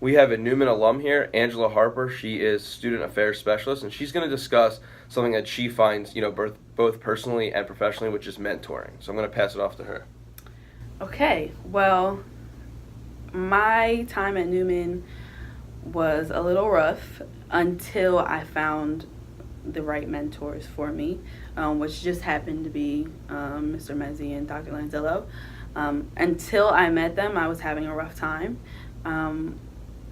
We have a Neumann alum here, Angela Harper. She is student affairs specialist, and she's going to discuss something that she finds, both personally and professionally, which is mentoring. So I'm going to pass it off to her. Okay, well, my time at Neumann was a little rough until I found the right mentors for me, which just happened to be Mr. Mezzi and Dr. Lanzillo. Until I met them, I was having a rough time.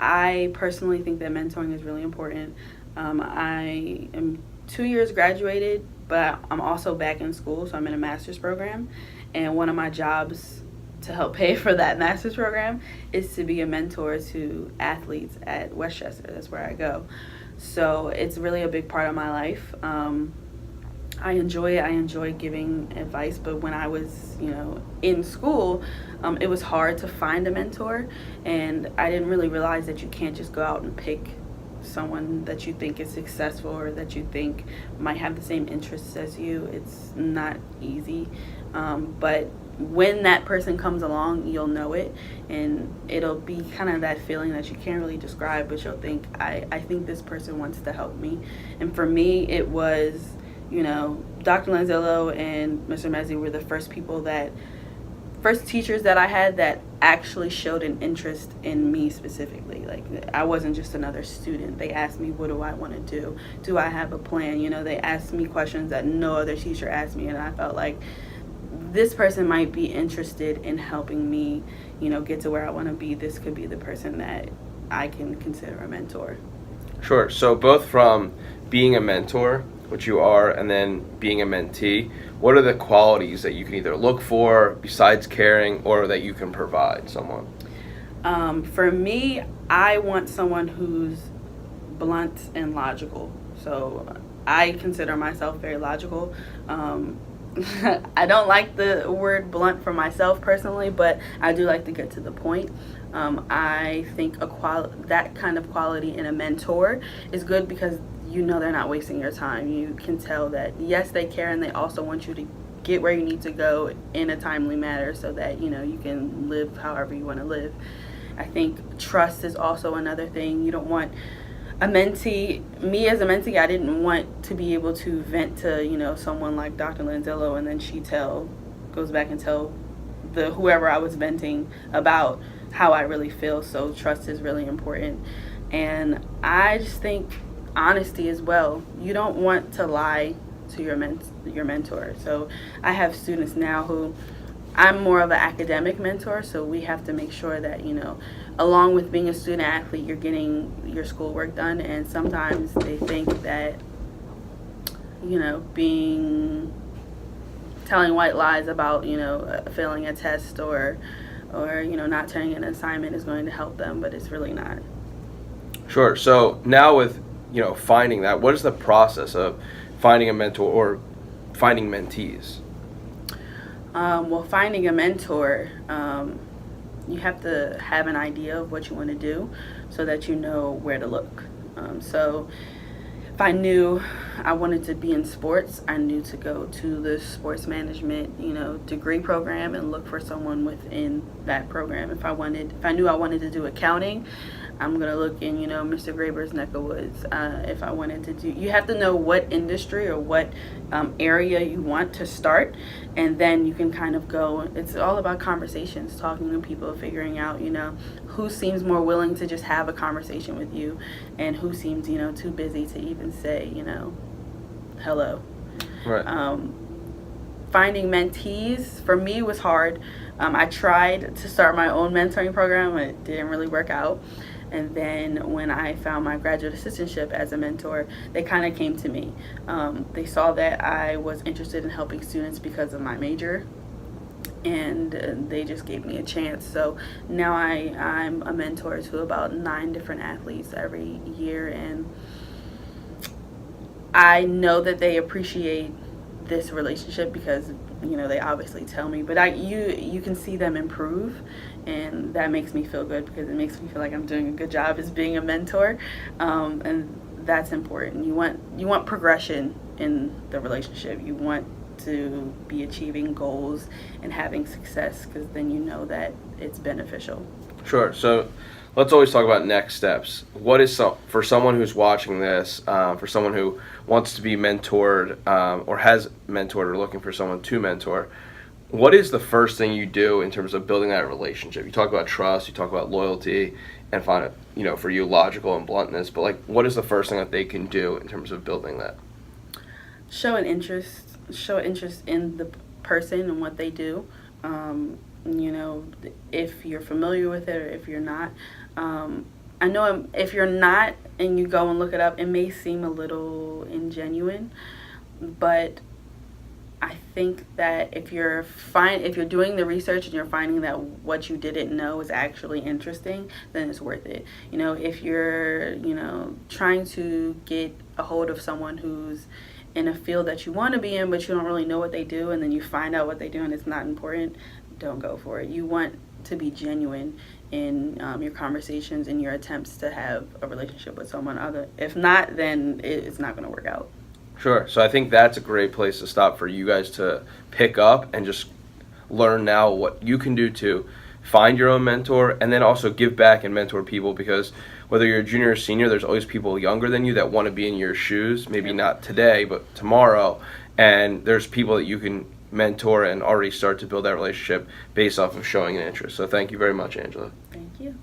I personally think that mentoring is really important. I am 2 years graduated, but I'm also back in school, so I'm in a master's program. And one of my jobs to help pay for that master's program is to be a mentor to athletes at Westchester. That's where I go. So it's really a big part of my life. I enjoy it. I enjoy giving advice, but when I was, in school, it was hard to find a mentor, and I didn't really realize that you can't just go out and pick someone that you think is successful or that you think might have the same interests as you. It's not easy, but when that person comes along, you'll know it, and it'll be kind of that feeling that you can't really describe, but you'll think, I think this person wants to help me. And for me, it was, Dr. Lanzillo and Mr. Mezzi were the first teachers that I had that actually showed an interest in me specifically. Like, I wasn't just another student. They asked me, what do I want to do? Do I have a plan? They asked me questions that no other teacher asked me, and I felt like this person might be interested in helping me, get to where I want to be. This could be the person that I can consider a mentor. Sure. So both from being a mentor, which you are, and then being a mentee, what are the qualities that you can either look for besides caring or that you can provide someone? For me, I want someone who's blunt and logical. So I consider myself very logical. I don't like the word blunt for myself personally, but I do like to get to the point. I think that kind of quality in a mentor is good because they're not wasting your time. You can tell that, yes, they care, and they also want you to get where you need to go in a timely manner so that, you can live however you want to live. I think trust is also another thing. You don't want a mentee. Me as a mentee, I didn't want to be able to vent to, someone like Dr. Lanzillo, and then she goes back and tell whoever I was venting about how I really feel. So trust is really important. And I just think honesty as well. You don't want to lie to your mentor. So I have students now who I'm more of an academic mentor, so we have to make sure that, along with being a student athlete, you're getting your schoolwork done. And sometimes they think that, telling white lies about, failing a test or not turning in an assignment is going to help them, but it's really not. Sure. So now with, finding that, what is the process of finding a mentor or finding mentees? Well, finding a mentor, you have to have an idea of what you want to do so that you know where to look. So if I knew I wanted to be in sports, I knew to go to the sports management, degree program and look for someone within that program. If I knew I wanted to do accounting, I'm going to look in, Mr. Graber's neck of woods. If I wanted to you have to know what industry or what area you want to start, and then you can kind of go. It's all about conversations, talking to people, figuring out, who seems more willing to just have a conversation with you and who seems, too busy to even say, hello. Right. Finding mentees, for me, was hard. I tried to start my own mentoring program. It didn't really work out. And then when I found my graduate assistantship as a mentor, they kind of came to me. They saw that I was interested in helping students because of my major, and they just gave me a chance. So now I'm a mentor to about 9 different athletes every year, and I know that they appreciate this relationship because they obviously tell me, but you can see them improve, and that makes me feel good because it makes me feel like I'm doing a good job as being a mentor, and that's important. You want progression in the relationship. You want to be achieving goals and having success, because then you know that it's beneficial. Sure. So let's always talk about next steps. What is for someone who's watching this, for someone who wants to be mentored or has mentored or looking for someone to mentor, what is the first thing you do in terms of building that relationship? You talk about trust, you talk about loyalty, and find it, for you, logical and bluntness. But like, what is the first thing that they can do in terms of building that? Show an interest. Show interest in the person and what they do. If you're familiar with it or if you're not. I know if you're not and you go and look it up, it may seem a little ingenuine, but I think that if you're doing the research and you're finding that what you didn't know is actually interesting, then it's worth it. If you're, trying to get a hold of someone who's in a field that you want to be in, but you don't really know what they do, and then you find out what they do and it's not important, don't go for it. You want to be genuine in your conversations and your attempts to have a relationship with someone other. If not, then it's not going to work out. Sure. So I think that's a great place to stop for you guys to pick up and just learn now what you can do to find your own mentor, and then also give back and mentor people, because whether you're a junior or senior, there's always people younger than you that want to be in your shoes, maybe not today, but tomorrow. And there's people that you can mentor and already start to build that relationship based off of showing an interest. So thank you very much, Angela. Thank you.